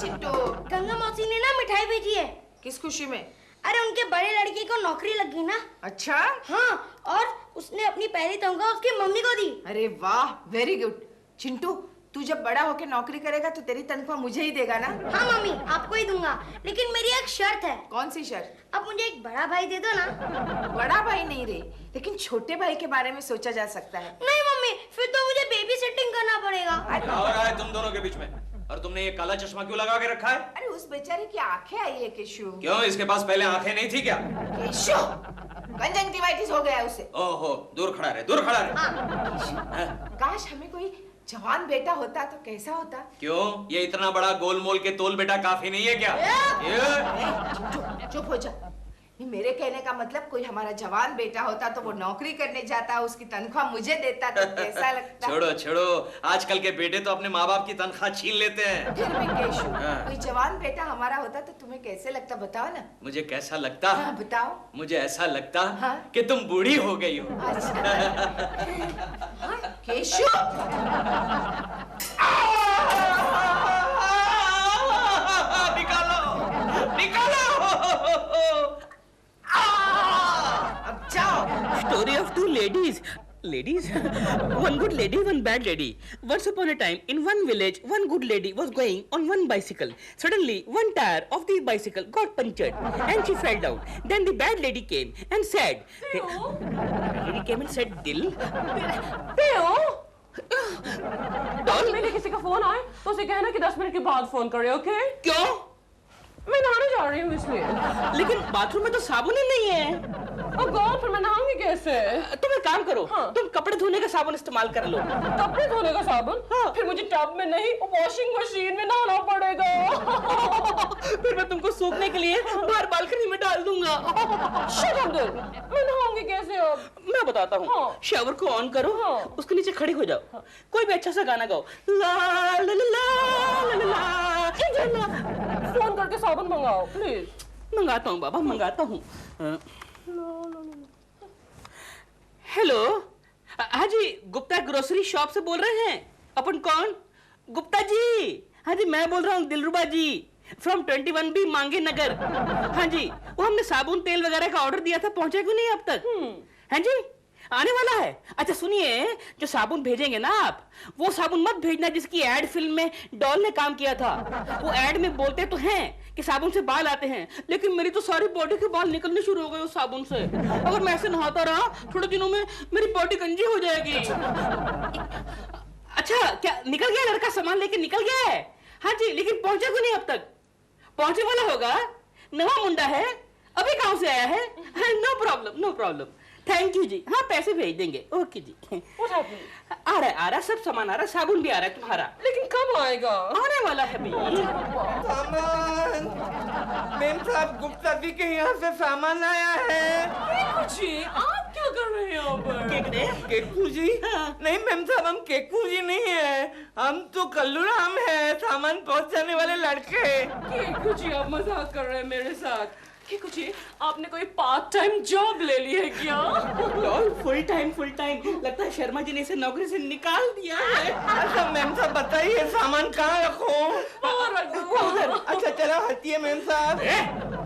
चिंटू। गंगा मौसी ने ना मिठाई भेजी है। किस खुशी में? अरे उनके बड़े लड़के को नौकरी लग गई ना। अच्छा। हाँ, और उसने अपनी पहली तनख्वाह उसकी मम्मी को दी। अरे वाह, वेरी गुड। चिंटू, तू जब बड़ा होके नौकरी करेगा तो तेरी तनख्वाह मुझे ही देगा ना? हाँ मम्मी, आपको ही दूंगा, लेकिन मेरी एक शर्त है। कौन सी शर्त? अब मुझे एक बड़ा भाई दे दो ना। बड़ा भाई नहीं रे, लेकिन छोटे भाई के बारे में सोचा जा सकता है। नहीं मम्मी, फिर तो मुझे बेबी सिटिंग करना पड़ेगा। क्या हो रहा है तुम दोनों के बीच में? और तुमने ये काला चश्मा क्यों लगा के रखा है? अरे उस बेचारे की आंखें आई है केशु। क्यों, इसके पास पहले आंखें नहीं थी क्या? केशु, कंजंक्टिवाइटिस हो गया उसे। ओहो, दूर खड़ा रहे, दूर खड़ा रहे। हाँ। काश हमें कोई जवान बेटा होता तो कैसा होता? क्यों, ये इतना बड़ा गोलमोल के तोल बेटा काफी नहीं है क्या? चुप हो जा। मेरे कहने का मतलब कोई हमारा जवान बेटा होता तो वो नौकरी करने जाता, उसकी तनख्वाह मुझे देता तो कैसा लगता? छोड़ो छोड़ो, आजकल के बेटे तो अपने माँ बाप की तनख्वाह छीन लेते हैं। फिर भी केशु, कोई जवान बेटा हमारा होता तो तुम्हें कैसे लगता, बताओ ना। मुझे कैसा लगता? हाँ, बताओ। मुझे ऐसा लगता हाँ? कि तुम बूढ़ी हो गई हो। अच्छा। हाँ, केशु। निकालो, निकालो। अब जाओ। Story of two ladies. Ladies? One good lady, one bad lady. Once upon a time, in one village, one good lady was going on one bicycle. Suddenly, one tire of the bicycle got punctured and she fell down. Then the bad lady came and said, lady came and said, Dil? Doll, मैंने किसी का phone आए तो उसे कहना कि 10 minute के बाद फोन करे, ओके? क्यों? मैं नहाने जा रही हूँ इसलिए। लेकिन बाथरूम में तो साबुन ही नहीं है। और गॉड, फिर मैं नहाऊंगी कैसे? तुम एक काम करो, हाँ। तुम कपड़े धोने का साबुन इस्तेमाल कर लो। कपड़े धोने का साबुन? हाँ। फिर मुझे टब में नहीं, वॉशिंग मशीन में नहाना पड़ेगा। फिर मैं तुमको सूखने के लिए बाहर बालकनी में डाल दूंगा। Shut up, दिल। मैं नहाऊंगी कैसे अब? मैं बताता हूँ। हाँ। शावर को ऑन करो, हाँ। उसके नीचे खड़े हो जाओ, कोई भी अच्छा सा गाना गाओ। ला ला ला ला ला ला। फोन करके साबुन मंगाओ प्लीज। मंगाता हूँ बाबा, मंगाता हूँ। हेलो, हाँ जी, गुप्ता ग्रोसरी शॉप से बोल रहे हैं? अपन कौन? गुप्ता जी। हाँ जी, मैं बोल रहा हूँ दिलरुबा जी, फ्रॉम 21B मांगे नगर। हाँ जी, वो हमने साबुन तेल वगैरह का ऑर्डर दिया था, पहुंचा क्यों नहीं अब तक? हाँ जी, आने वाला है। अच्छा सुनिए, जो साबुन भेजेंगे ना आप, वो साबुन मत भेजना जिसकी एड फिल्म में डॉल ने काम किया था। वो एड में बोलते तो हैं कि साबुन से बाल आते हैं, लेकिन मेरी तो सारी बॉडी के बाल निकलने शुरू हो गए उस साबुन से। अगर मैं ऐसे नहाता रहा थोड़े दिनों में मेरी बॉडी गंजी हो जाएगी। अच्छा, क्या निकल गया? लड़का सामान लेके निकल गया है? हाँ जी, लेकिन पहुंचा क्यों नहीं अब तक? पहुंचने वाला होगा, नवा मुंडा है, अभी गांव से आया है। No problem, no problem, thank you ji. हाँ, पैसे भेज देंगे, ओके जी। आ रहा है, सब सामान आ रहा है, साबुन भी आ रहा है तुम्हारा। लेकिन कब आएगा? आने वाला है भैया। सामान, मेम साहब, गुप्ता जी के यहाँ से सामान आया है। जी, आप क्या कर रहे हैं यहाँ पर? केकू जी? नहीं मेम साहब, हम केकू जी नहीं है, हम तो कल्लूराम है, सामान पहुँचाने वाले लड़के। केकू जी, आप मजाक कर रहे हैं मेरे साथ? केकू जी, आपने कोई पार्ट टाइम जॉब ले ली है क्या? Full time, full time. लगता है शर्मा जी ने इसे नौकरी से निकाल दिया है। अच्छा मेम साहब, बताइए सामान कहाँ रखूं? उधर। अच्छा चलो हटिए मेम साहब।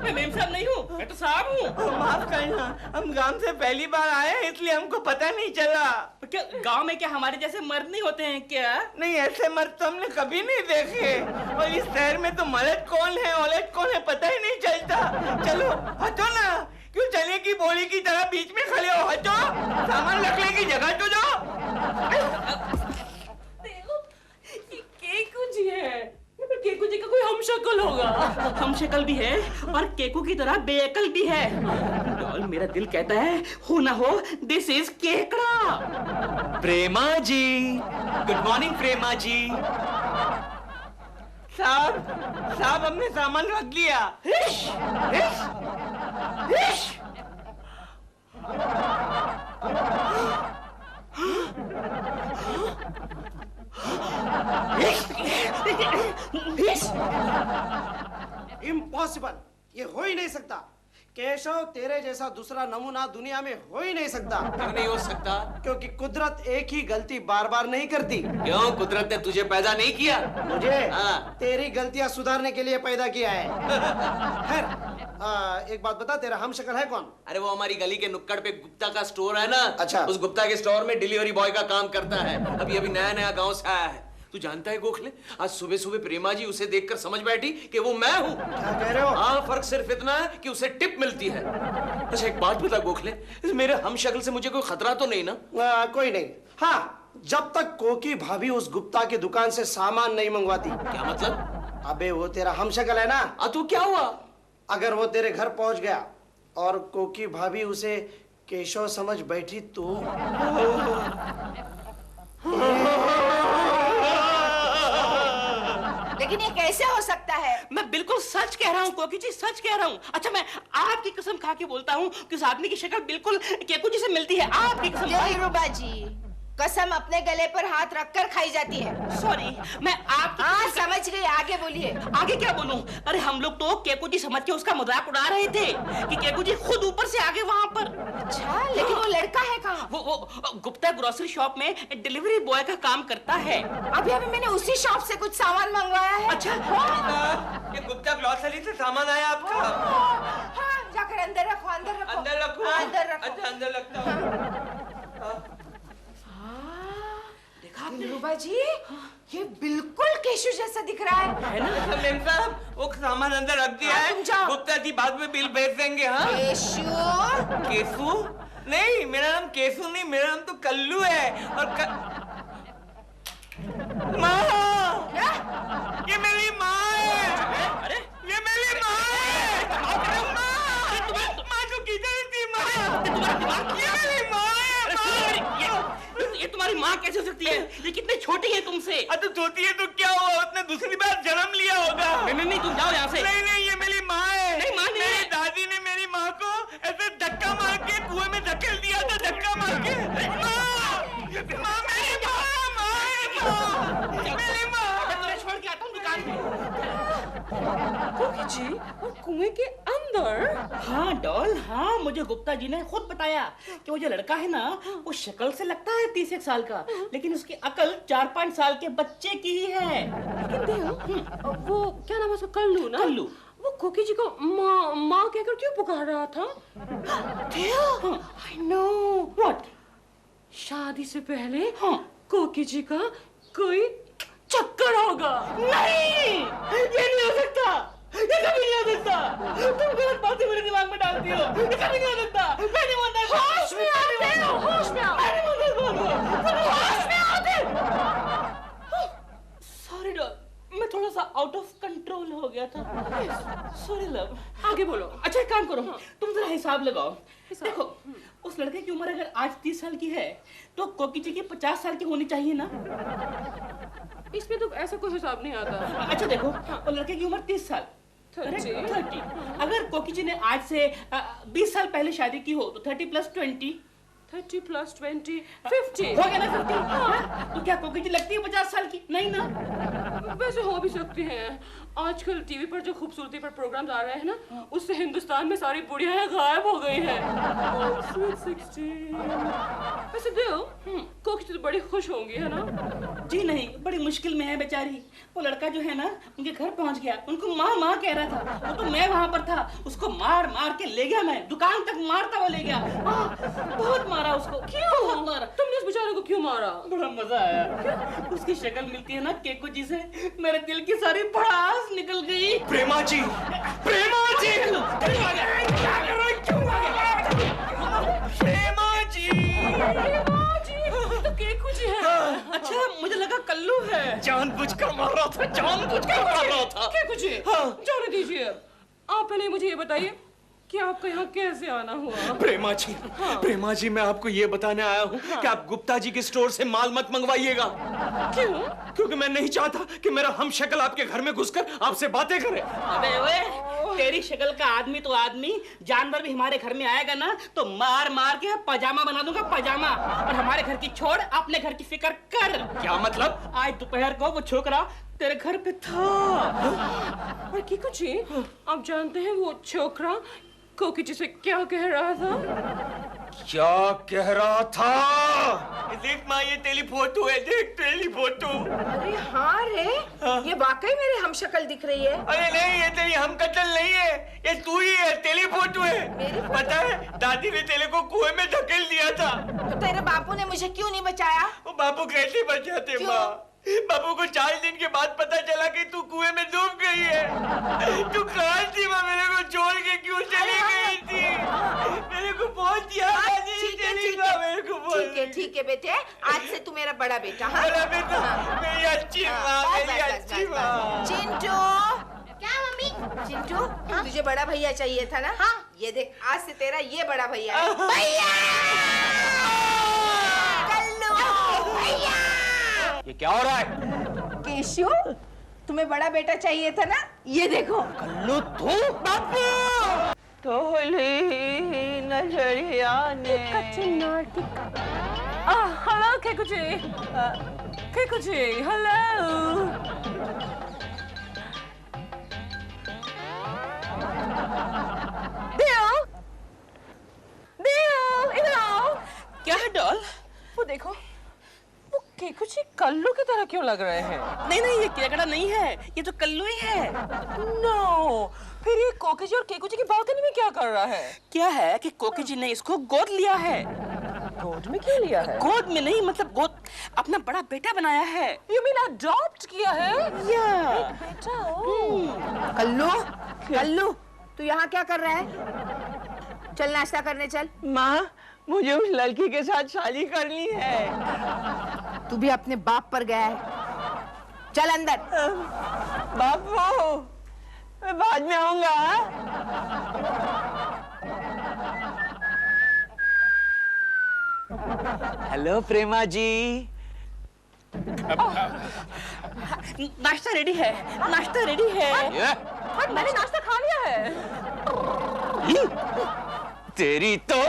मैं मेम साहब नहीं हूँ, मैं तो साहब हूँ। माफ करना, हम गांव से पहली बार आए हैं, इसलिए हमको पता नहीं चला। क्या गांव में क्या हमारे जैसे मर्द नहीं होते हैं क्या? नहीं, ऐसे मर्द तो हमने कभी नहीं देखे, और इस शहर में तो मर्द कौन है औरत कौन है पता ही नहीं चलता। चलो हटो ना, क्यों चने की बोली की तरह बीच में खड़े हो? हटो, सामान रखने की जगह तो दो। केकू जी है, केकू जी का कोई हमशक्ल होगा। हमशक्ल भी है और केकू की तरह बेअकल भी है। डॉल, मेरा दिल कहता है हो ना हो, दिस इज केकड़ा। प्रेमा जी, गुड मॉर्निंग प्रेमा जी। साहब हमने सामान रख दिया। इम्पॉसिबल, ये हो ही नहीं सकता। केशव, तेरे जैसा दूसरा नमूना दुनिया में हो ही नहीं सकता। क्यों नहीं हो सकता? क्योंकि कुदरत एक ही गलती बार बार नहीं करती। क्यों? कुदरत ने तुझे पैदा नहीं किया? मुझे हाँ। तेरी गलतियां सुधारने के लिए पैदा किया है। खैर, एक बात बता, तेरा हम शक्ल है कौन? अरे वो हमारी गली के नुक्कड़ पे गुप्ता का स्टोर है ना। अच्छा। उस गुप्ता के स्टोर में डिलीवरी बॉय का काम करता है। अभी अभी नया नया गांव से आया है। तू जानता है गोखले, आज सुबह सुबह प्रेमा जी उसे देखकर समझ बैठी कि वो मैं हूँ। क्या कह रहे हो? हाँ, फर्क सिर्फ इतना है कि उसे टिप मिलती है। अच्छा एक बात बता गोखले, इस मेरे हम शक्ल से मुझे कोई खतरा तो नहीं ना? कोई नहीं। हाँ, जब तक कोकी भाभी उस गुप्ता की दुकान से सामान नहीं मंगवाती। क्या मतलब? अबे वो तेरा हम शक्ल है ना। तो क्या हुआ? अगर वो तेरे घर पहुंच गया और कोकी भाभी उसे केशव समझ बैठी तो लेकिन ये कैसे हो सकता है? मैं बिल्कुल सच कह रहा हूँ कोकी जी, सच कह रहा हूँ। अच्छा मैं आपकी कसम खा के बोलता हूँ कि उस आदमी की शक्ल बिल्कुल केकू जी से मिलती है। आपकी कसम। दिलरुबा जी, कसम अपने गले पर हाथ रखकर खाई जाती है। सॉरी, मैं आपकी हाँ समझ गई, आगे बोलिए। आगे क्या बोलूं? अरे हम लोग तो केकू जी समझ के उसका मजाक उड़ा रहे थे कि केकू जी खुद ऊपर से आगे वहां पर। अच्छा, लेकिन वो लड़का है कहाँ? वो गुप्ता ग्रोसरी शॉप में डिलीवरी बॉय का काम करता है। अभी अभी मैंने उसी शॉप से कुछ सामान मंगवाया है। अच्छा ये गुप्ता ग्रोसरी से सामान आया आपका? हाँ, जाकर अंदर रखो, अंदर रखो। अंदर रखो। अंदर रखो। अच्छा अंदर लगता हूँ। दिलरुबा जी, ये बिल्कुल केशु जैसा दिख रहा है। अच्छा मेम साहब, वो सामान अंदर रख दिया हाँ, है। तुम जाओ। गुप्ता जी बाद में बिल भेज देंगे। हाँ केशु, केसू नहीं, मेरा नाम केसू नहीं, मेरा नाम तो कल्लू है। और माँ, क्या? ये मेरी माँ है। अरे ये मेरी माँ है। माँ तो किधर थी? माँ, ये मेरी माँ है। ये तुम्हारी माँ कैसे हो सकती है? ये कितनी छोटी है तुमसे। तो छोटी है तो क्या हुआ? उसने दूसरी बार जन्म लिया होगा। नहीं तुम जाओ यहाँ से। नहीं, ये मेरी माँ है। नहीं, माँ नहीं है। मेरी दादी ने मेरी माँ को ऐसे धक्का मार के कुएं में धकेल दिया था, धक्का मार के। माँ मेरी माँ। मैं तुम्हें छोड़ के आता हूँ दुकान पे। कोकी जी, और कुएं के अंदर? हाँ डॉल, हाँ मुझे गुप्ता जी ने खुद बताया कि वो जो लड़का है ना, वो शक्ल से लगता है 30 साल का, लेकिन उसकी अकल 4-5 साल के बच्चे की ही है। लेकिन देव, वो क्या नाम है उसका, कल्लू ना? कल्लू। वो कोकी जी को माँ माँ कहकर क्यों पुकार रहा था? I know. What? शादी से पहले हाँ। कोकी जी का कोई चक्कर होगा। नहीं, ये नहीं हो सकता, ये कभी नहीं हो सकता। तुम गलत बातें मेरे दिमाग में डालती हो। ये कभी नहीं हो सकता। मैं नहीं मानता। होश में आते हो, होश में आओ। मैं नहीं मानता इस बात को। होश में आते। सॉरी डॉल, मैं थोड़ा सा आउट ऑफ कंट्रोल हो गया था। Sorry love. आगे बोलो। अच्छा एक काम करो, तुम जरा हिसाब लगाओ। देखो उस लड़के की उम्र अगर आज 30 साल की है तो कोकी जी की 50 साल की होनी चाहिए ना। इसमें तो ऐसा कोई हिसाब नहीं आता। अच्छा देखो, वो लड़के की उम्र 30 साल, 30। अगर कोकी जी ने आज से 20 साल पहले शादी की हो तो 30 + 20 30 + 20 50 हो गया ना 50। हाँ? तो क्या कोकी जी लगती है 50 साल की? नहीं ना। वैसे हो भी सकती हैं। आजकल टीवी पर जो खूबसूरती पर प्रोग्राम्स आ रहे हैं ना, उससे हिंदुस्तान में सारी बुढ़ियां गायब हो गई हैं। Sweet 16। वैसे देव, कोकी तो बड़ी खुश होंगी है ना? जी नहीं, बड़ी मुश्किल में है बेचारी। वो लड़का जो है ना उनके घर पहुंच गया, उनको माँ माँ कह रहा था। वो तो मैं वहां पर था, उसको मार मार के ले गया, मैं दुकान तक मारता हुआ ले गया। बहुत मारा उसको। क्यों? बहुत मारा। तुमने उस बेचारे को क्यों मारा? बड़ा मजा आया। उसकी शक्ल मिलती है ना केकू जी से, मेरे दिल की सारी भड़ास निकल गई। प्रेमा जी, प्रेमा जी, क्यों आ गया? क्या कर रहे हो? क्यों आ गया? प्रेमा जी। तो केकू जी है। अच्छा मुझे लगा कल्लू है। जानबूझकर मार रहा था, जानबूझकर मार रहा था। केकू जी, जाने दीजिए। आप पहले मुझे ये बताइए कि आपको यहाँ कैसे आना हुआ? प्रेमा जी, मैं आपको ये बताने आया हूँ कि आप गुप्ता जी के स्टोर से माल मत मंगवाइएगा। क्यों? क्योंकि मैं नहीं चाहता कि मेरा हम शक्ल आपके घर में घुसकर आपसे बातें करे। अबे ओए, तेरी शक्ल का आदमी तो आदमी, जानवर भी हमारे घर में आएगा ना तो मार मार के पजामा बना दूंगा, पजामा। और हमारे घर की छोड़, अपने घर की फिक्र कर। क्या मतलब? आज दोपहर को वो छोकरा तेरे घर पे था। और केकू जी, आप जानते हैं वो छोकरा कोकी जी से क्या कह रहा था? क्या कह रहा था? देख माँ, ये तेरी फोटो है, देख तेरी फोटो। अरे हाँ रे, ये वाकई मेरे हम शक्ल दिख रही है। अरे नहीं, ये तेरी हम कतल नहीं है, ये तू ही है, तेरी फोटो है। पता है, दादी ने तेरे को कुएं में धकेल दिया था। तो तेरे बापू ने मुझे क्यों नहीं बचाया? वो बापू कैसे बचाते माँ? बापू को 4 दिन के बाद पता चला कि तू कुएं में डूब गई है। तू कहाँ थी माँ? मेरे को छोड़ के क्यों चली गई थी? मेरे को बहुत याद आ रही ठीक है, तेरी ठीक माँ, है, मेरे को बहुत। ठीक है बेटे, आज से तू मेरा बड़ा बेटा। हाँ? बड़ा बेटा, मेरी अच्छी माँ, मेरी अच्छी माँ। चिंटू, क्या मम्मी? चिंटू, तुझे बड़ा भैया चाहिए था ना? हाँ। ये देख, आज से तेरा ये बड़ा भैया है। भैया! कल्लू! भैया! ये क्या हो रहा है? केशु, तुम्हें बड़ा बेटा चाहिए था ना? ये देखो। कल्लू तू? बापू! तोली नजरिया ने। हेलो केकुची। केकुची, हेलो। देव, इधर आओ। क्या है डॉल? वो देखो, वो केकुची कल्लू की तरह क्यों लग रहे हैं? नहीं नहीं, ये केकड़ा नहीं है, ये तो कल्लू ही है। नो, फिर ये कोकी जी और केकुची की बालकनी में क्या कर रहा है? क्या है कि कोकी जी ने इसको गोद लिया है। गोद में क्यों लिया है? गोद में नहीं, मतलब गोद अपना बड़ा बेटा बनाया है। You mean adopt किया है? या बेटा, कल्लू, कल्लू, तू यहाँ क्या कर रहा है? चल नाश्ता करने चल। माँ, मुझे उस लड़की के साथ शादी करनी है। तू भी अपने बाप पर गया है। चल अंदर। बापू, मैं बाद में आऊंगा। हेलो प्रेमा जी। नाश्ता रेडी है, नाश्ता रेडी है। हाँ, मैंने नाश्ता खा लिया है। तेरी तो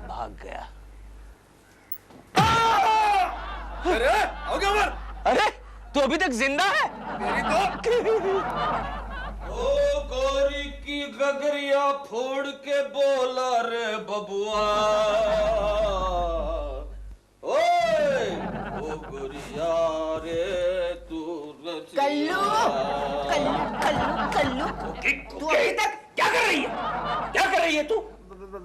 भाग गया। अरे हो गया मर। अरे तू अभी तक जिंदा है? तेरी तो ओ गोरी की गगरिया फोड़ के बोला रे बबुआ। ओए ओ गोरिया रे तू कल्लू, कल्लू, कल्लू, कल्लू, तू अभी तक क्या कर रही है? क्या कर रही है तू?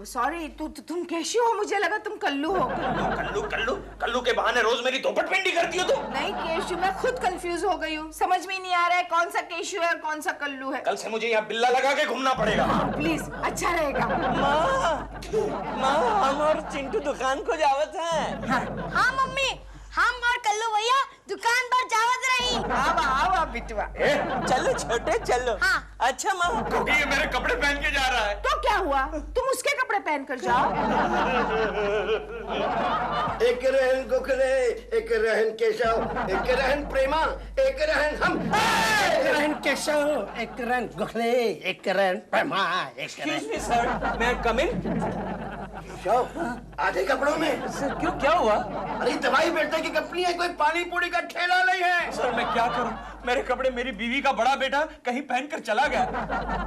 सॉरी, तुम कैसे हो? मुझे लगा तुम कल्लू हो। कल्लू कल्लू कल्लू के बहाने रोज मेरी धोपट पिंडी करती हो तुम। नहीं केशु, मैं खुद कंफ्यूज हो गई हूँ, समझ में नहीं आ रहा है कौन सा केशु है और कौन सा कल्लू है। कल से मुझे यहाँ बिल्ला लगा के घूमना पड़ेगा। प्लीज, अच्छा रहेगा। माँ, हम और चिंटू दुकान को जावत हैं। हाँ मम्मी, हम और कल्लू भैया दुकान पर जावत रही। आओ बिटुआ। चलो छोटे चलो। हाँ। अच्छा माँ, क्योंकि ये मेरे कपड़े पहन के जा रहा है। तो क्या हुआ? तुम उसके कपड़े पहन कर जाओ। एक रहन गोखले, एक रहन केशव, एक रहन प्रेमा, एक रहन हम। एक रहन केशव, एक रहन गोखले, एक रहन प्रेमा, एक रहन। Excuse me, sir, may I come in? Keshav, आधे कपड़ों में। सर क्यों, क्या हुआ? अरे दवाई बेचने की कंपनी है, कोई पानी पूरी का ठेला नहीं है। सर मैं क्या करूं? मेरे कपड़े मेरी बीवी का बड़ा बेटा कहीं पहन कर चला गया।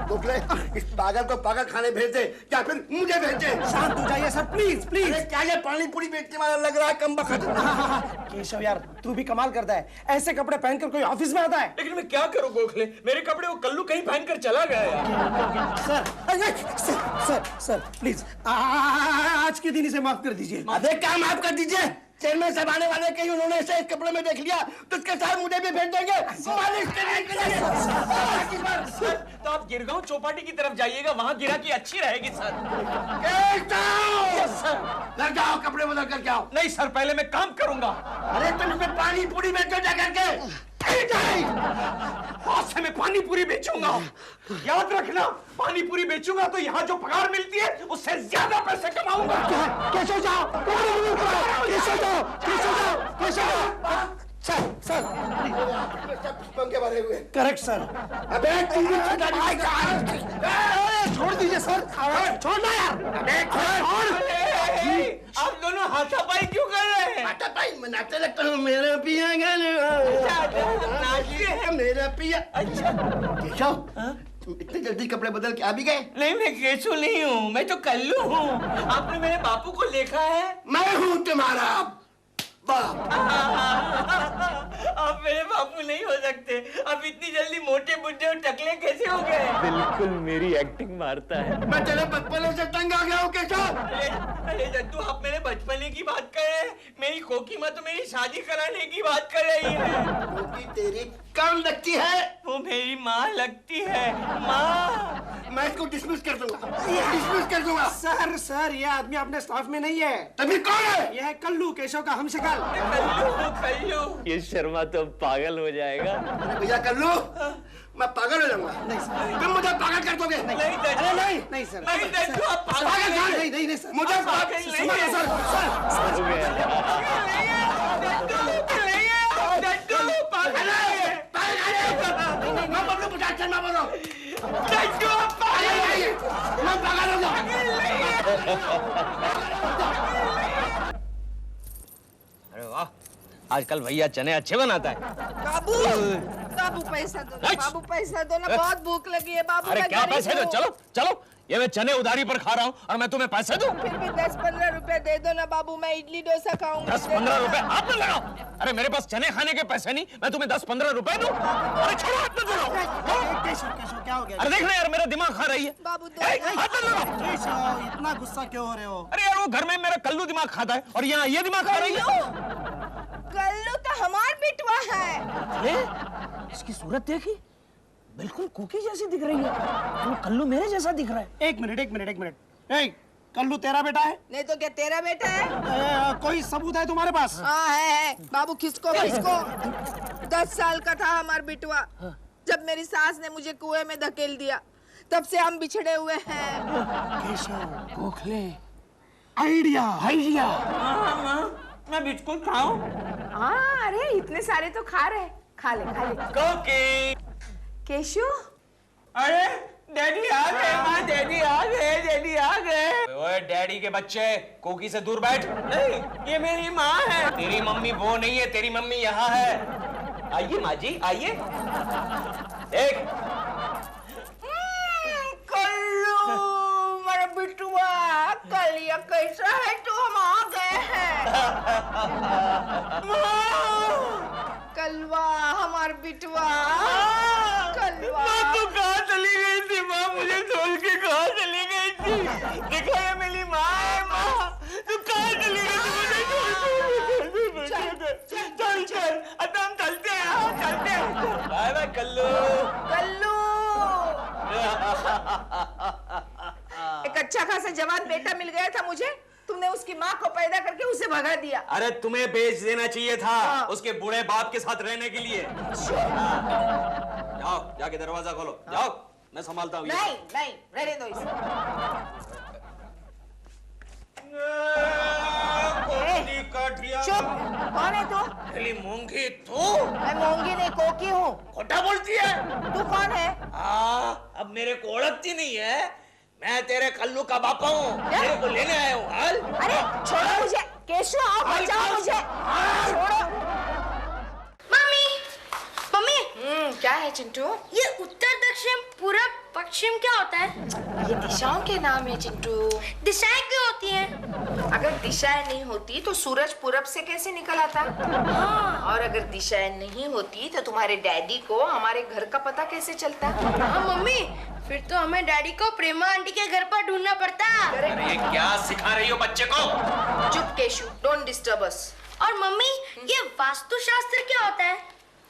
गोखले, इस पागल को पागल खाने भेज दे या फिर मुझे भेज दे। शांत हो जाइए सर, प्लीज प्लीज। अरे क्या ये पानी पूरी बेचने वाला लग रहा है, कम बखत। केशव यार, तू भी कमाल करता है, ऐसे कपड़े पहनकर कोई ऑफिस में आता है? लेकिन मैं क्या करूं गोखले, मेरे कपड़े वो कल्लू कहीं पहन कर चला गया यार। सर प्लीज आज के दिन इसे माफ कर दीजिए। अबे क्या माफ कर दीजिए? चेयरमैन साहब आने वाले, कहीं उन्होंने इसे इस कपड़े में देख लिया तो उसके साथ मुझे भी भेज देंगे। मालिश करने के लिए। सर तो आप गिरगांव चौपाटी की तरफ जाइएगा, वहां गिरा की अच्छी रहेगी सर। घर जाओ, कपड़े बदल कर के आओ। नहीं सर, पहले मैं काम करूंगा। अरे तुम इसमें पानी पूरी बेचो जा करके। आज से मैं पानी पूरी बेचूंगा। याद रखना, पानी पूरी बेचूंगा तो यहाँ जो पगार मिलती है उससे ज्यादा पैसे कमाऊंगा। कैसे जाओ, कैसे जाओ, कैसे जाओ, कैसे जाओ। सर पंखे भरे हुए। Correct sir. अबे छोड़ दीजिए सर, छोड़ना यार। अबे छोड़। आप दोनों हाथापाई क्यों कर रहे हैं? हाथापाई मनाते लगता हूँ, मेरा पिया गाने मेरा पिया। अच्छा केशव, इतनी जल्दी कपड़े बदल के आ भी गए? नहीं, मैं केशव नहीं हूँ, मैं तो कल्लू हूँ। आपने मेरे बापू को देखा है? मैं हूँ तुम्हारा बाप। आप मेरे बापू नहीं हो सकते। आप इतनी जल्दी मोटे बुड्ढे और टकले कैसे हो गए? बिल्कुल मेरी एक्टिंग मारता है। मैं तेरे बचपने से तंग आ गया हूँ केशव। अरे जद्दू, आप मेरे बचपने की बात कर रहे हैं? मेरी कोकी माँ तो मेरी शादी कराने की बात कर रही है। कोकी तेरी कौन लगती है? वो मेरी माँ लगती है। माँ, मैं इसको डिसमिस कर दूंगा, डिसमिस कर दूंगा। सर सर, ये आदमी अपने स्टाफ में नहीं है। तभी कौन है? यह है कल्लू, केशव का हमशक्ल। कल्लू। ये शर्मा तो पागल हो जाएगा। अरे भैया कल्लू, मैं पागल हो जाऊंगा। तुम मुझे पागल कर दोगे? नहीं अरे दद्दू, नहीं नहीं सर, नहीं दद्दू, आप पागल पागल नहीं। नहीं, नहीं नहीं सर, मुझे पागल नहीं सुनो है। सर, हो गया। दद्दू, पागल है। मैं बोल रहा हूँ 50 मैं बोल रहा हूँ। दद्दू, आप पागल है। मैं पागल हो गया। अरे वाह, आजकल भैया चने अच्छे बनाता है। बाबू, बाबू पैसा दो ना, बाबू पैसा दो ना, बहुत भूख लगी है बाबू। अरे मैं क्या गरीब पैसे दो? हूँ। चलो चलो, ये मैं चने उधारी पर खा रहा हूँ और मैं तुम्हें पैसे दूं? फिर भी 10-15 रुपए दे दो ना बाबू, मैं इडली डोसा खाऊंगी। 10-15 रुपए आप न लगाओ। अरे मेरे पास चने खाने के पैसे नहीं, मैं तुम्हें 10-15 रुपए दूं? अरे छोड़ो, हाथ मत लगाओ। केशव केशव क्या हो गया? अरे देखना यार, मेरा दिमाग खा रही है। बाबू दो। ए, हाथ मत लगाओ। केशव, इतना गुस्सा क्यों हो रहे हो? अरे यार, वो घर में मेरा कल्लू दिमाग खाता है और यहाँ ये दिमाग खा रही है। कल्लू तो हमार बिटवा है। ये इसकी सूरत देखी, बिल्कुल कुकी जैसी दिख रही है। वो कल्लू मेरे जैसा दिख रहा है। एक मिनट एक मिनट एक मिनट। ए, कल्लू तेरा बेटा है? नहीं तो क्या तेरा बेटा है? कोई सबूत है तुम्हारे पास? हाँ है। बाबू खिसको खिसको। 10 साल का था हमार बिटवा जब मेरी सास ने मुझे कुएं में धकेल दिया, तब से हम बिछड़े हुए हैं। Keshav, Gokhale, idea idea. मैं बिस्कुट खाऊं? हाँ, अरे इतने सारे तो खा रहे, खा ले खा ले। कोकी। केशु, अरे डैडी आ गए, माँ डैडी आ गए, डैडी आ गए। ओए डैडी के बच्चे, कोकी से दूर बैठ। नहीं, ये मेरी माँ है। तेरी मम्मी वो नहीं है, तेरी मम्मी यहाँ है। आइए माँ जी, आइए। देख, कल्लू मेरा बिटुआ, कलिया कैसा है तू? हम आ गए हैं। कलवा हमार बिटवा, कलवा। माँ तू कहाँ चली गई थी? माँ मुझे छोड़ के कहाँ चली गई थी? देखो ये मेरी माँ है। माँ तू कहाँ चली गई थी? मुझे छोड़ के। चल चल, अब हम चलते हैं, चलते हैं। Bye bye Kullu. कल्लू, एक अच्छा खासा जवान बेटा मिल गया था मुझे, तुमने उसकी माँ को पैदा करके उसे भगा दिया। अरे तुम्हें बेच देना चाहिए था हाँ। उसके बूढ़े बाप के साथ रहने के लिए। जाओ, जाके दरवाजा खोलो, जाओ, मैं संभालता हूँ। नहीं नहीं, रहने दो इसे। चुप, कौन है तू? मूंगी तू? मैं मूंगी नहीं, कोकी हूँ। खोटा बोलती है। तू कौन है? अब मेरे को ओळखती नहीं है। मैं तेरे कल्लू का बापा हूँ, तेरे को लेने आया हूँ। हाल? अरे छोड़ो मुझे, केशव आओ, बचाओ मुझे, छोड़ो। मम्मी मम्मी, क्या है चिंटू? ये उत्तर दक्षिण पूरब पश्चिम क्या होता है? ये दिशाओं के नाम है चिंटू। दिशाएं क्यों होती हैं? अगर दिशाएं नहीं होती तो सूरज पूरब से कैसे निकल आता? और अगर दिशाएं नहीं होती तो तुम्हारे डैडी को हमारे घर का पता कैसे चलता? हाँ मम्मी, फिर तो हमें डैडी को प्रेमा आंटी के घर पर ढूंढना पड़ता। अरे क्या सिखा रही हो बच्चे को? चुप केशु, डोंट डिस्टर्ब अस। और मम्मी, ये वास्तुशास्त्र क्या होता है?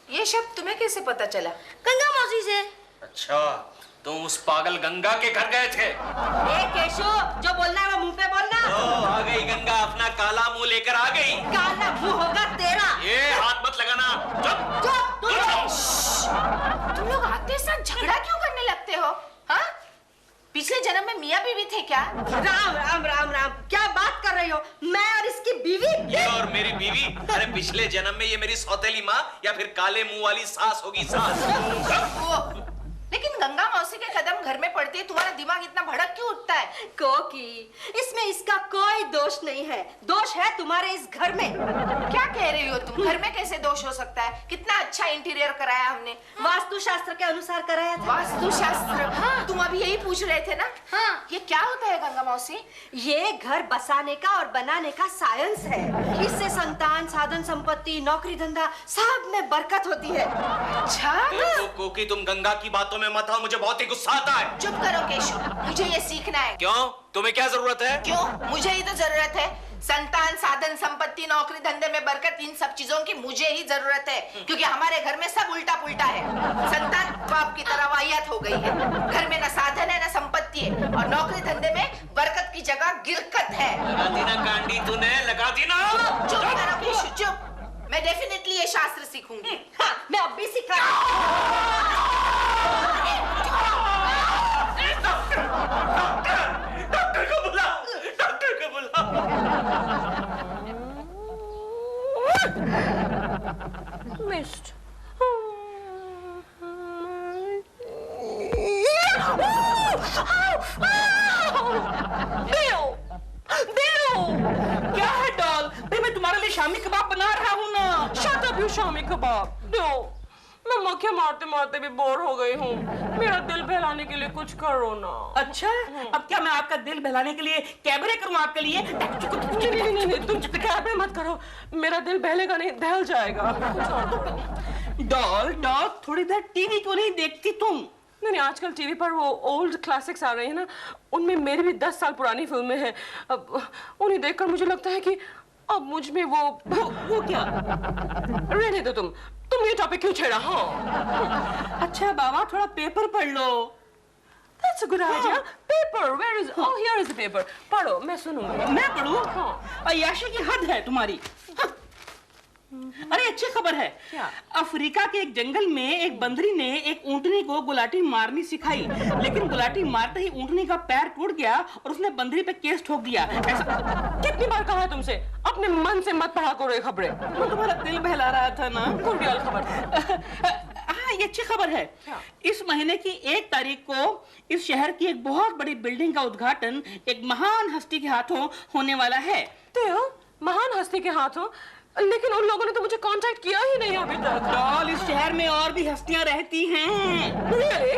ये शब्द तुम्हें कैसे पता चला? गंगा मौसी से। अच्छा, तुम उस पागल गंगा के घर गए थे? ए केशु, जो बोलना है वो मुंह पे बोलना। आ गई गंगा, अपना काला मुंह लेकर आ गई। काला मुंह होगा तेरा। ये हाथ मत लगाना। चुप। तुम लोग आते साथ झगड़ा क्यों करने लगते हो? हाँ? पिछले जन्म में मियाँ बीवी थे क्या? राम राम राम राम, क्या बात कर रही हो? मैं और इसकी बीवी? ये और मेरी बीवी? अरे पिछले जन्म में ये मेरी सौतेली माँ या फिर काले मुंह वाली सास होगी, सास। लेकिन गंगा मौसी के कदम घर में पड़ते ही तुम्हारा दिमाग इतना भड़क क्यों उठता है? कोकी, इसमें इसका कोई दोष नहीं है, दोष है तुम्हारे इस घर में। क्या कह रही हो तुम? घर में कैसे दोष हो सकता है? कितना अच्छा इंटीरियर कराया हमने। वास्तु शास्त्र के अनुसार कराया था। वास्तु शास्त्र? हाँ। तुम अभी यही पूछ रहे थे ना? हाँ। ये क्या होता है गंगा मौसी? ये घर बसाने का और बनाने का साइंस है। इससे संतान, साधन संपत्ति, नौकरी धंधा सब में बरकत होती है। अच्छा। कोकी तुम गंगा की बातों में मत आओ, मुझे बहुत ही गुस्सा आता है। चुप करो केशव, मुझे ये सीखना है। क्यों? तुम्हें क्या जरूरत है? क्यों? मुझे ही तो जरूरत है। संतान, साधन संपत्ति, नौकरी धंधे में बरकत, इन सब चीजों की मुझे ही जरूरत है, क्योंकि हमारे घर में सब उल्टा पुल्टा है। संतान बाप की तरह वाहियात हो गई है, घर में न साधन है न संपत्ति है, और नौकरी धंधे में बरकत की जगह गिरकत है। लगा दी ना कांडी तूने, लगा दी ना। चुप करो केशव, चुप। मैं डेफिनेटली ये शास्त्र सीखूंगी। हाँ, मैं अब भी सिखा। डॉक्टर को बुलाओ, डॉक्टर को बुलाओ। मिस्ड। क्या है डॉल? भाई मैं तुम्हारे लिए शामी कबाब बना रहा हूँ ना। Shut up you shami kebab. दो। मैं मक्खियाँ मारते मारते भी बोर हो गई हूँ। मेरा दिल बहलाने के लिए कुछ करो ना। अच्छा, अब क्या मैं आपका दिल बहलाने के लिए कैबरे करूँ आपके लिए? नहीं, तुम कैबरे मत करो। मेरा दिल बहलेगा नहीं, दहल जाएगा। डॉल, थोड़ी देर टीवी क्यों नहीं देखती तुम? नहीं, आजकल टीवी पर वो ओल्ड क्लासिक्स आ रही है ना, उनमें मेरी भी 10 साल पुरानी फिल्में हैं। अब उन्हें देखकर मुझे लगता है कि अब मुझ में वो क्या। रहने दो तुम ये टॉपिक क्यों छेड़ा? हाँ। अच्छा बाबा, थोड़ा पेपर पढ़ लो। That's a good idea. Paper, where is? Oh, here is the paper. पढ़ो, मैं सुनूंगी। मैं पढ़ूं? हाँ। अय्याशी की हद है तुम्हारी। हाँ। अरे अच्छी खबर है। क्या? अफ्रीका के एक जंगल में एक बंदरी ने एक ऊंटनी को गुलाटी मारनी सिखाई, लेकिन गुलाटी मारते ही ऊंटनी का पैर टूट गया और उसने बंदरी पे केस ठोक दिया। ऐसा कितनी बार कहा है तुमसे, अपने मन से मत पढ़ा करो ये खबरें। वो तुम्हारा दिल बहला रहा था ना। कौन वाली खबर? हाँ, ये अच्छी खबर है। इस महीने की 1 तारीख को इस शहर की एक बहुत बड़ी बिल्डिंग का उद्घाटन एक महान हस्ती के हाथों होने वाला है। तो महान हस्ती के हाथों? लेकिन उन लोगों ने तो मुझे कांटेक्ट किया ही नहीं अभी तक। डॉल, इस शहर में और भी हस्तियां रहती हैं। Really?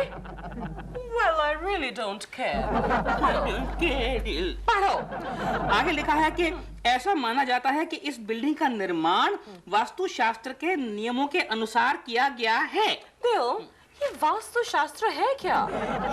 Well, I really don't care. पढ़ो। आगे लिखा है कि ऐसा माना जाता है कि इस बिल्डिंग का निर्माण वास्तु शास्त्र के नियमों के अनुसार किया गया है। बिल, ये वास्तु शास्त्र है क्या?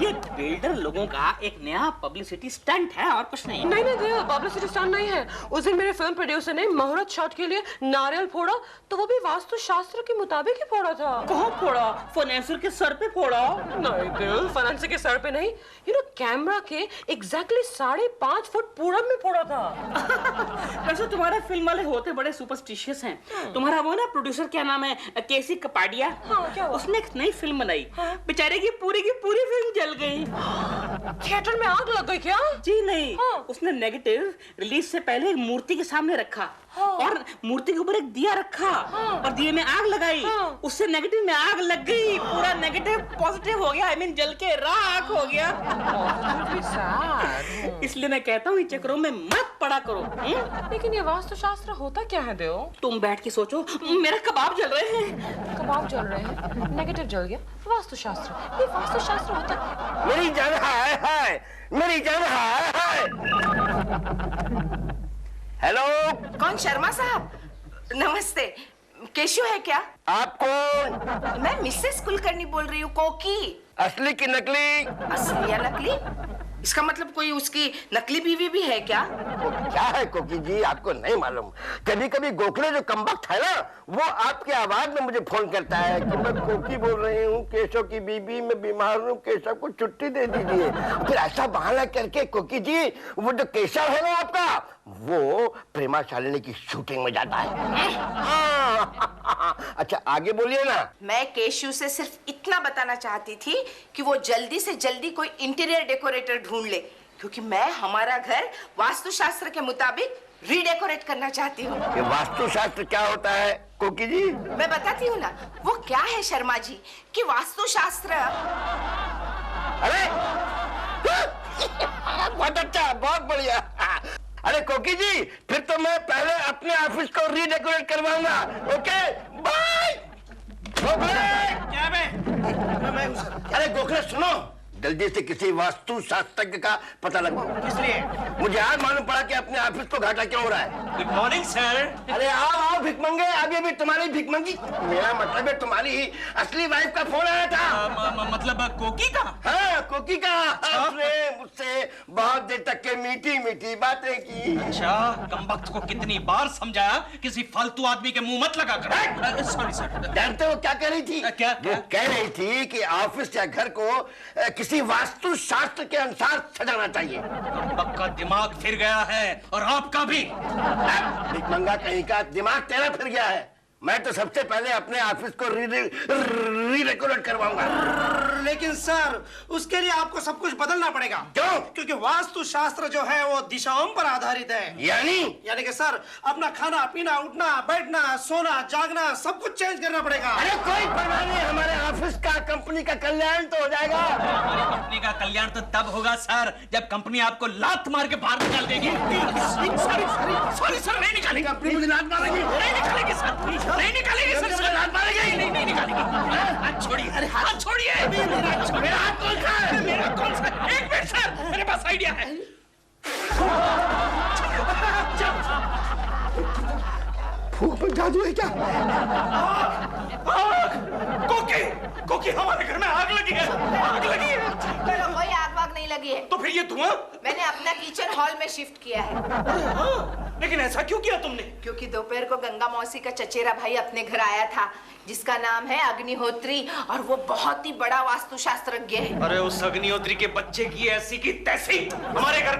ये बिल्डर लोगों का एक नया पब्लिसिटी स्टंट है और कुछ नहीं। नहीं दिल, पब्लिसिटी स्टंट नहीं है। उस दिन मेरे फिल्म प्रोड्यूसर ने मुहूर्त शॉट के लिए नारियल फोड़ा, तो वो भी वास्तु शास्त्र के मुताबिक ही फोड़ा था। कहाँ फोड़ा? फाइनेंसर के सर पे फोड़ा? नहीं दिल, फाइनेंसर के सर पे नहीं, कैमरा के एग्जैक्टली 5.5 फुट पूरब में फोड़ा था। वैसे तुम्हारे फिल्म वाले होते बड़े सुपरस्टिशियस हैं। तुम्हारा वो ना प्रोड्यूसर, क्या नाम है, केसी कपाडिया। हाँ, क्या हुआ? उसने एक नई फिल्म बनाई। बेचारे की पूरी फिल्म जल गई। थिएटर में आग लग गई क्या? जी नहीं। हाँ। उसने नेगेटिव रिलीज से पहले एक मूर्ति के सामने रखा। हाँ। और मूर्ति के ऊपर एक दिया रखा। हाँ। और दिए में आग लगाई। हाँ। उससे नेगेटिव में आग लग गई, पूरा नेगेटिव पॉजिटिव हो गया, आई मीन जल के राख हो गया। इसलिए मैं कहता हूँ इन चक्करों में मत पड़ा करो। लेकिन ये वास्तु शास्त्र होता क्या है देव? तुम बैठ के सोचो, मेरे कबाब जल रहे हैं। कबाब जल रहे हैं, नेगेटिव जल गया, वास्तु शास्त्र। ये वास्तु शास्त्र होता? मेरी जान है, मेरी जान है। हेलो, कौन? शर्मा साहब, नमस्ते। केशव है क्या? आप कौन? मैं मिसेस कुलकर्णी बोल रही हूँ। कोकी? असली की नकली? असली या नकली? इसका मतलब कोई उसकी नकली बीवी भी है क्या? क्या है कोकी जी, आपको नहीं मालूम? कभी कभी गोखले जो कमबख्त है ना, वो आपके आवाज में मुझे फोन करता है कि मैं कोकी बोल रही हूँ, केशव की बीबी, मैं बीमार हूँ, केशव को छुट्टी दे दीजिए। फिर ऐसा बहाना करके कोकी जी, वो जो केशव है ना आपका, वो प्रेमा शालिनी की शूटिंग में जाता है। अच्छा आगे बोलिए ना। मैं केशव से सिर्फ इतना बताना चाहती थी कि वो जल्दी से जल्दी कोई इंटीरियर डेकोरेटर ढूंढ ले, क्योंकि मैं हमारा घर वास्तु शास्त्र के मुताबिक रीडेकोरेट करना चाहती हूँ। ये वास्तुशास्त्र क्या होता है कोकी जी? मैं बताती हूँ ना, वो क्या है शर्मा जी कि वास्तुशास्त्र। अरे बहुत अच्छा, बहुत बढ़िया। अरे कोकी जी, फिर तो मैं पहले अपने ऑफिस को रीडेकोरेट करवाऊंगा। Okay bye. क्या अरे गोखले सुनो, जल्दी से किसी वास्तु शास्त्रज्ञ का पता लगाओ। किस लिए? मुझे आज मालूम पड़ा कि अपने ऑफिस को घाटा क्यों हो रहा है। Good morning sir. अरे आओ भिकमंगे, आगे भी तुम्हारी भिकमंगी। मेरा मतलब है तुम्हारी ही असली वाइफ का फोन आया था। मतलब कोकी का? हाँ, कोकी का। उसने मुझसे बहुत देर तक के मीठी मीठी बातें की। अच्छा, कमबख्त को कितनी बार समझाया किसी फालतू आदमी के मुंह मत लगा कर। Sorry sir. जानते हो क्या कह रही थी? क्या? वो कह रही थी कि ऑफिस या घर को किसी वास्तु शास्त्र के अनुसार सजाना चाहिए। कमबख्त का दिमाग फिर गया है और आपका भी। भिकमंगा कहीं का, दिमाग तेरा फिर गया है। मैं तो सबसे पहले अपने ऑफिस को रीडेकोरेट करवाऊंगा। लेकिन सर, उसके लिए आपको सब कुछ बदलना पड़ेगा। क्यों? क्योंकि वास्तु शास्त्र जो है वो दिशाओं पर आधारित है। यानी कि सर, अपना खाना पीना, उठना बैठना, सोना जागना सब कुछ चेंज करना पड़ेगा। अरे कोई परवाह नहीं, हमारे ऑफिस का, कंपनी का कल्याण तो हो जाएगा। हमारी कंपनी का कल्याण तो तब होगा सर जब कंपनी आपको लात मार के बाहर निकाल देगी। सॉरी सर, नहीं निकालेगी। कंपनी मुझे लात मारेगी। नहीं निकालेगी सर, नहीं निकालेगी सर, लात मारेगी। नहीं निकालेगी। हाथ छोड़िए, अरे हाथ छोड़िए। मेरा हाथ कौन सा है? मेरा कौन सा? एक मिनट सर, मेरे पास आइडिया है। फूक में जादू है क्या? कोकी, कोकी, हमारे घर में आग लगी है। आग लगी है। चलो, कोई आग वाग नहीं लगी है। तो फिर ये धुआं? मैंने अपना किचन हॉल में शिफ्ट किया है। लेकिन ऐसा क्यों किया तुमने? क्योंकि दोपहर को गंगा मौसी का चचेरा भाई अपने घर आया था, जिसका नाम है अग्निहोत्री, और वो बहुत ही बड़ा वास्तुशास्त्रज्ञ है। अरे उस अग्निहोत्री के बच्चे की ऐसी की तैसी हमारे घर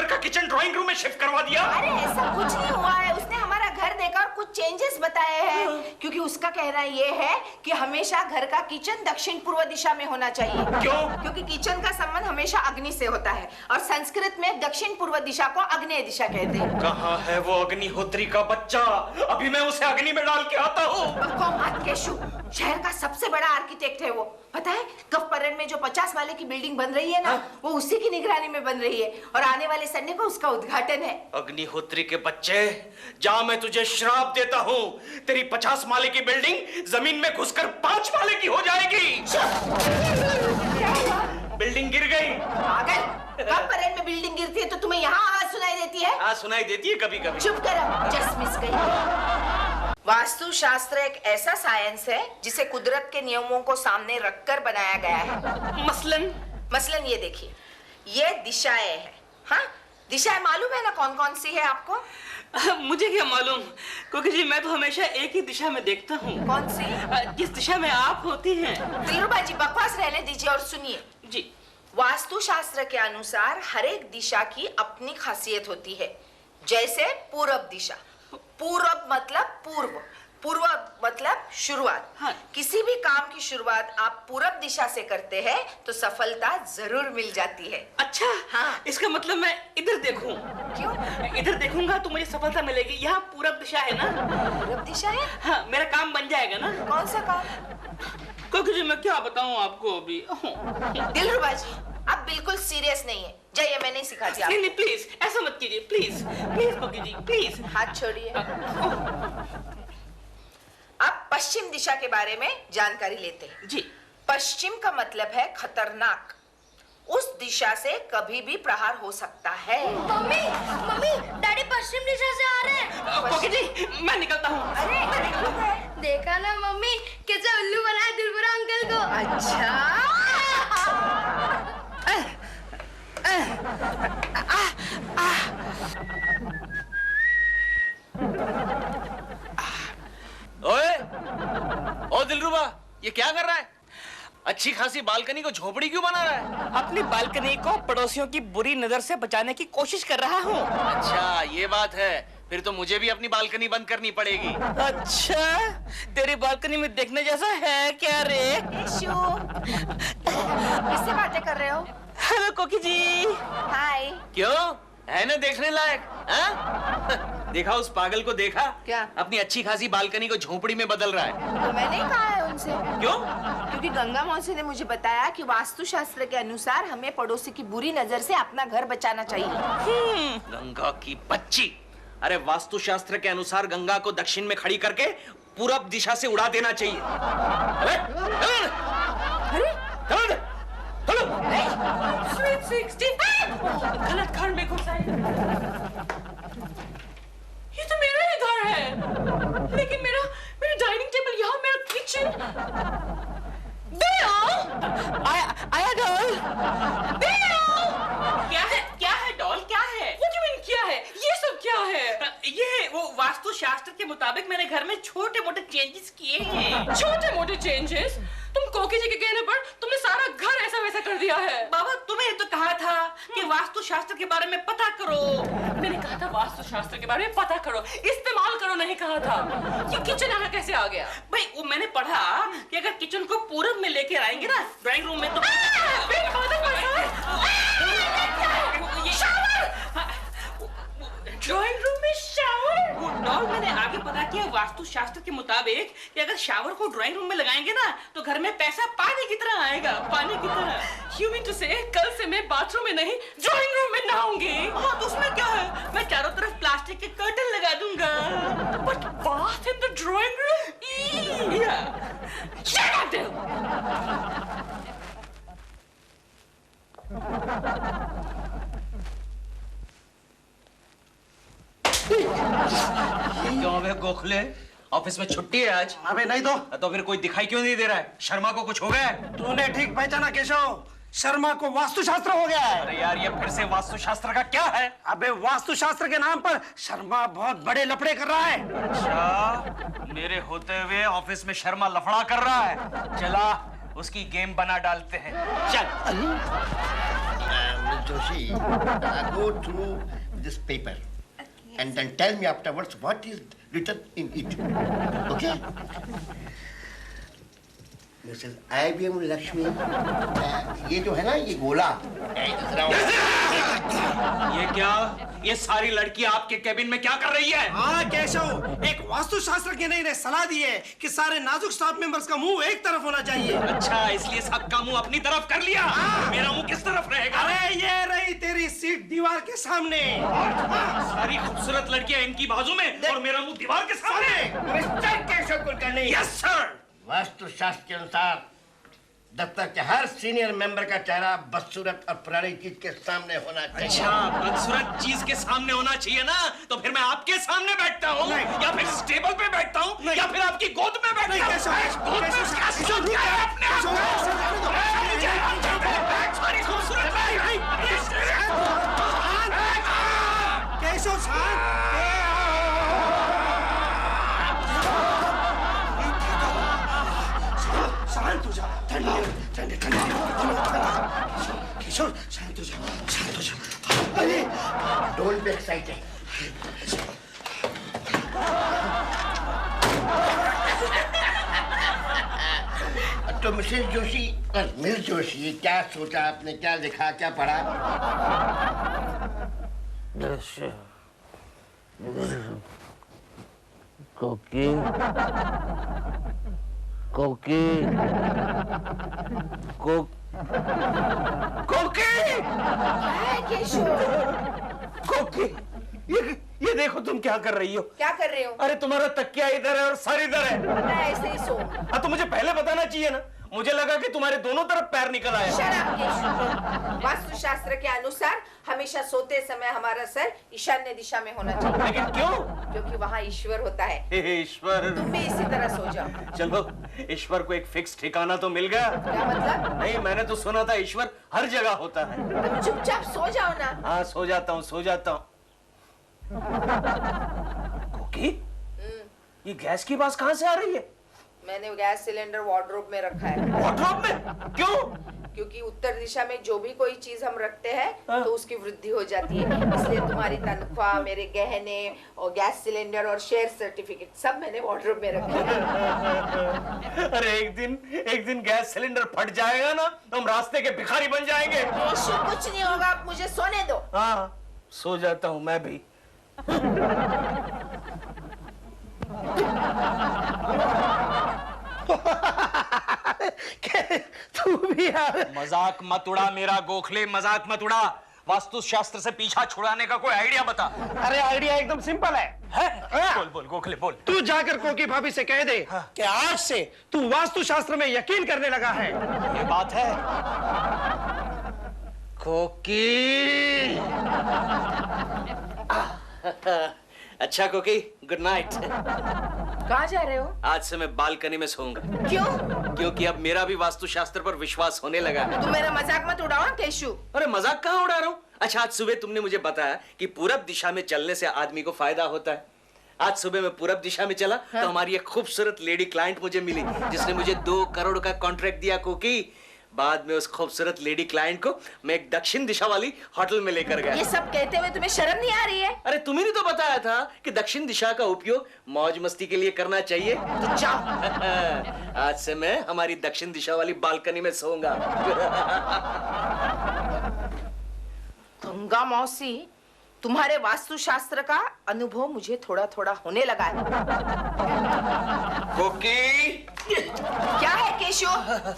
का किचन ड्राइंग रूम में शिफ्ट करवा दिया। अरे ऐसा कुछ नहीं हुआ है, उसने हमारा घर देखा और कुछ चेंजेस बताए हैं। क्योंकि उसका कहना ये है कि हमेशा घर का किचन दक्षिण पूर्व दिशा में होना चाहिए। क्यों? क्योंकि किचन का संबंध हमेशा अग्नि से होता है, और संस्कृत में दक्षिण पूर्व दिशा को आग्नेय दिशा कहते हैं। कहाँ है वो अग्निहोत्री का बच्चा? अभी मैं उसे अग्नि में डाल के आता हूँ। केशु, शहर का सबसे बड़ा आर्किटेक्ट है वो। पता है, गफ परेड में जो 50 माले की बिल्डिंग बन रही है ना, वो उसी की निगरानी में बन रही है, और आने वाले संडे को उसका उद्घाटन है। अग्निहोत्री के बच्चे, जा, मैं तुझे श्राप देता हूँ। तेरी 50 माले की बिल्डिंग जमीन में घुसकर 5 माले की हो जाएगी। बिल्डिंग गिर गई। पागल, गफ परेड में बिल्डिंग गिरती है तो तुम्हें यहाँ आवाज सुनाई देती है? हाँ, सुनाई देती है कभी कभी। चुप करो, जस्ट मिस गई। वास्तुशास्त्र एक ऐसा साइंस है जिसे कुदरत के नियमों को सामने रखकर बनाया गया है। मसलन ये देखिए, ये दिशाएं हैं। हाँ, दिशाएं मालूम है ना कौन कौन सी है आपको? मुझे क्या मालूम, क्योंकि जी मैं तो हमेशा एक ही दिशा में देखता हूँ। कौन सी? जिस दिशा में आप होती हैं। दिलरुबा जी, बकवास रहने दीजिए और सुनिए जी। वास्तुशास्त्र के अनुसार हर एक दिशा की अपनी खासियत होती है। जैसे पूरब दिशा, पूरब मतलब पूर्व, पूर्व मतलब शुरुआत। हाँ। किसी भी काम की शुरुआत आप पूरब दिशा से करते हैं तो सफलता जरूर मिल जाती है। अच्छा, हाँ। इसका मतलब मैं इधर देखूं? क्यों? इधर देखूंगा तो मुझे सफलता मिलेगी। यहाँ पूरब दिशा है ना? पूरब दिशा है? हाँ, मेरा काम बन जाएगा ना? कौन सा काम? क्योंकि जी मैं क्या बताऊं आपको अभी। दिलरुबा जी, आप बिल्कुल सीरियस नहीं है। जाइए, मैं नहीं सिखाती आपको। नहीं, प्लीज ऐसा मत कीजिए, प्लीज प्लीज कोकी जी, प्लीज। हाथ छोड़िए। अब पश्चिम दिशा के बारे में जानकारी लेते हैं। जी। पश्चिम का मतलब है खतरनाक। उस दिशा से कभी भी प्रहार हो सकता है। मम्मी, मम्मी, डैडी पश्चिम दिशा से आ रहे हैं। कोकी जी, मैं निकलता हूँ। अरे देखा ना मम्मी, कैसे उल्लू बनाया दिलबरा अंकल को। अच्छा। ओए, ओ दिलरुबा, ये क्या कर रहा है? अच्छी खासी बालकनी को झोपड़ी क्यों बना रहा है? अपनी बालकनी को पड़ोसियों की बुरी नजर से बचाने की कोशिश कर रहा हूँ। अच्छा, ये बात है। फिर तो मुझे भी अपनी बालकनी बंद करनी पड़ेगी। अच्छा, तेरी बालकनी में देखने जैसा है क्या रे? केशु, किससे बातें कर रहे हो? हेलो कोकी जी। हाय। क्यों? है ना देखने लायक? हाँ? देखा उस पागल को देखा? क्या? अपनी अच्छी खासी बालकनी को झोपड़ी में बदल रहा है। तो मैंने कहा है उनसे। क्यों? क्योंकि गंगा मौसी ने मुझे बताया कि वास्तुशास्त्र के अनुसार हमें पड़ोसी की बुरी नजर से अपना घर बचाना चाहिए। गंगा की बच्ची, अरे वास्तुशास्त्र के अनुसार गंगा को दक्षिण में खड़ी करके पूरब दिशा से उड़ा देना चाहिए। अरे स्वीट 16 गलत घर में घुसा है। ये तो मेरा ही घर है, लेकिन मेरा डाइनिंग टेबल यहाँ, मेरा किचन। आया डॉल। क्या है डॉल, क्या है? What do you mean क्या है? ये सब क्या है? ये वो वास्तुशास्त्र के मुताबिक मैंने घर में छोटे मोटे चेंजेस किए हैं। छोटे मोटे चेंजेस? तुम कोकी जी के कहने पर तुमने सारा घर ऐसा वैसा कर दिया है। बाबा तुम्हें तो कहा था कि वास्तुशास्त्र के बारे में पता करो। मैंने कहा था वास्तुशास्त्र के बारे में पता करो, इस्तेमाल करो नहीं कहा था। ये किचन यहाँ कैसे आ गया? भाई वो मैंने पढ़ा कि अगर किचन को पूरब में लेकर आएंगे ना ड्राइंग रूम में तो ड्राइंग रूम में शावर। वो डॉल मैंने आगे पता किया वास्तुशास्त्र के मुताबिक कि अगर शावर को ड्राइंग रूम में लगाएंगे ना तो घर में पैसा पानी की तरह आएगा, पानी की तरह। You mean to say कल से मैं बाथरूम में नहीं ड्राइंग रूम में नहाऊंगी? हाँ तो उसमें क्या है, मैं चारों तरफ प्लास्टिक के कर्टन लगा दूंगा। But bath in the drawing room? Shut up, Dil! क्यों बे गोखले, ऑफिस में छुट्टी है आज? अबे नहीं तो फिर कोई दिखाई क्यों नहीं दे रहा है? शर्मा को कुछ हो गया है? तूने ठीक पहचाना केशव, शर्मा को वास्तुशास्त्र हो गया है। अरे यार ये फिर से वास्तुशास्त्र का क्या है? अबे वास्तुशास्त्र के नाम पर शर्मा बहुत बड़े लफड़े कर रहा है। अच्छा, मेरे होते हुए ऑफिस में शर्मा लफड़ा कर रहा है। चला उसकी गेम बना डालते हैं, चल। Joshi, go through this paper and then tell me afterwards what is written in it. Okay? Mrs. IBM Lakshmi, ये जो है ना ये गोला, ये क्या? ये सारी लड़की आपके केबिन में क्या कर रही है? हाँ केशव, एक वास्तुशास्त्रज्ञ ने सलाह दी है कि सारे नाजुक स्टाफ मेंबर्स का मुंह एक तरफ होना चाहिए। अच्छा, इसलिए सबका मुंह अपनी तरफ कर लिया। मेरा मुंह किस तरफ रहेगा? अरे ये रही तेरी सीट दीवार के सामने। सारी खूबसूरत लड़कियां इनकी बाजू में और मेरा मुंह दीवार के सामने। Mister Keshav Kulkarni, yes sir. वास्तुशास्त्र के अनुसार दफ्तर के हर सीनियर मेंबर का चेहरा बदसूरत और पुरानी चीज के सामने होना चाहिए। अच्छा, बदसूरत चीज के सामने होना चाहिए ना? तो फिर मैं आपके सामने बैठता हूँ या फिर इस टेबल पे बैठता हूँ या फिर आपकी गोद में बैठता हूँ? सारी खूबसूरत केशव शांत हो जा, ठंडा ठंडा ठंडा किशोर, शांत हो जा, शांत हो जा। अरे डोंट बी एक्साइटेड। तो मिसेस जोशी और मिस जोशी, क्या सोचा आपने, क्या लिखा, क्या पढ़ा? कोकी कोकी कोकी, ये देखो तुम क्या कर रही हो? क्या कर रहे हो? अरे तुम्हारा तकिया इधर है और सर इधर है। मैं ऐसे ही सो। हाँ तो मुझे पहले बताना चाहिए ना, मुझे लगा कि तुम्हारे दोनों तरफ पैर निकल आए। शराब केशव, वास्तुशास्त्र के अनुसार हमेशा सोते समय हमारा सर ईशान्य दिशा में होना चाहिए। लेकिन क्यों? क्योंकि वहाँ ईश्वर होता है। हे ईश्वर, तुम भी इसी तरह सो जाओ। चलो ईश्वर को एक फिक्स ठिकाना तो मिल गया। क्या मतलब? नहीं, मैंने तो सुना था ईश्वर हर जगह होता है। तुम चुपचाप सो जाओ ना। हाँ सो जाता हूँ, सो जाता हूँ। कोकी, ये गैस की आवाज कहाँ से आ रही है? मैंने गैस सिलेंडर वार्डरोब में रखा है। वार्डरोब में? क्यों? क्योंकि उत्तर दिशा में जो भी कोई चीज हम रखते हैं तो उसकी वृद्धि हो जाती है। इसलिए तुम्हारी तनख्वाह, मेरे गहने और गैस सिलेंडर और शेयर सर्टिफिकेट सब मैंने वार्डरोब में रखे हैं। अरे एक दिन गैस सिलेंडर फट जाएगा ना तो हम रास्ते के भिखारी बन जाएंगे। कुछ नहीं होगा, आप मुझे सोने दो। हाँ सो जाता हूं मैं भी। तू भी यार। मजाक मत उड़ा मेरा गोखले, मजाक मत उड़ा। वास्तु शास्त्र से पीछा छुड़ाने का कोई आइडिया बता। अरे आइडिया एकदम सिंपल है। बोल बोल गोखले बोल। तू जाकर कोकी भाभी से कह दे कि आज से तू वास्तु शास्त्र में यकीन करने लगा है। ये बात है। कोकी। अच्छा कोकी, गुड नाइट। कहाँ जा रहे हो? आज से मैं बालकनी में सोऊंगा। क्यों? क्योंकि अब मेरा भी वास्तु शास्त्र पर विश्वास होने लगा है। तुम मेरा मजाक मत उड़ाओ केशु। अरे मजाक कहाँ उड़ा रहा हूँ? अच्छा, आज सुबह तुमने मुझे बताया कि पूरब दिशा में चलने से आदमी को फायदा होता है। आज सुबह मैं पूरब दिशा में चला तो हमारी एक खूबसूरत लेडी क्लाइंट मुझे मिली, जिसने मुझे 2 करोड़ का कॉन्ट्रैक्ट दिया कोकी। बाद में उस खूबसूरत लेडी क्लाइंट को मैं एक दक्षिण दिशा वाली होटल में लेकर गया। ये सब कहते हुए तुम्हें शर्म नहीं आ रही है? अरे तुम्ही ने तो बताया था कि दक्षिण दिशा का उपयोग मौज मस्ती के लिए करना चाहिए। तो जाओ। आज से मैं हमारी दक्षिण दिशा वाली बालकनी में सोऊंगा। गंगा मौसी, तुम्हारे वास्तु शास्त्र का अनुभव मुझे थोड़ा थोड़ा होने लगा है। कोकी। क्या है केशव?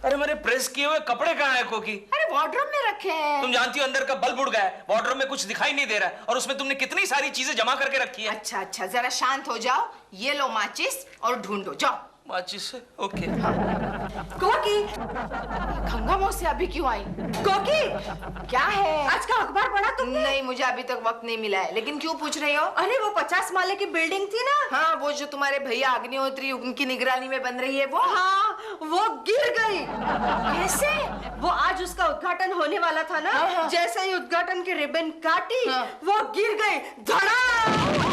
अरे मेरे प्रेस किए हुए कपड़े कहाँ हैं कोकी? अरे वार्डरोब में रखे हैं। तुम जानती हो अंदर का बल्ब उड़ गया है, वार्डरोब में कुछ दिखाई नहीं दे रहा है, और उसमें तुमने कितनी सारी चीजें जमा करके रखी है। अच्छा अच्छा, जरा शांत हो जाओ। ये लो माचिस और ढूंढो, जाओ। माचिस से? ओके। कोकी, गंगा मौसी अभी क्यों आई? कोकी, क्या है? आज का अखबार पढ़ा तुमने? नहीं, मुझे अभी तक वक्त नहीं मिला है। लेकिन क्यों पूछ रही हो? अरे वो 50 माले की बिल्डिंग थी ना? हाँ, वो जो तुम्हारे भैया अग्निहोत्री उनकी निगरानी में बन रही है वो? हाँ, वो गिर गई। कैसे? वो आज उसका उद्घाटन होने वाला था ना? हाँ। जैसे ही उद्घाटन की रिबन काटी, हाँ। वो गिर गई। धड़ाम।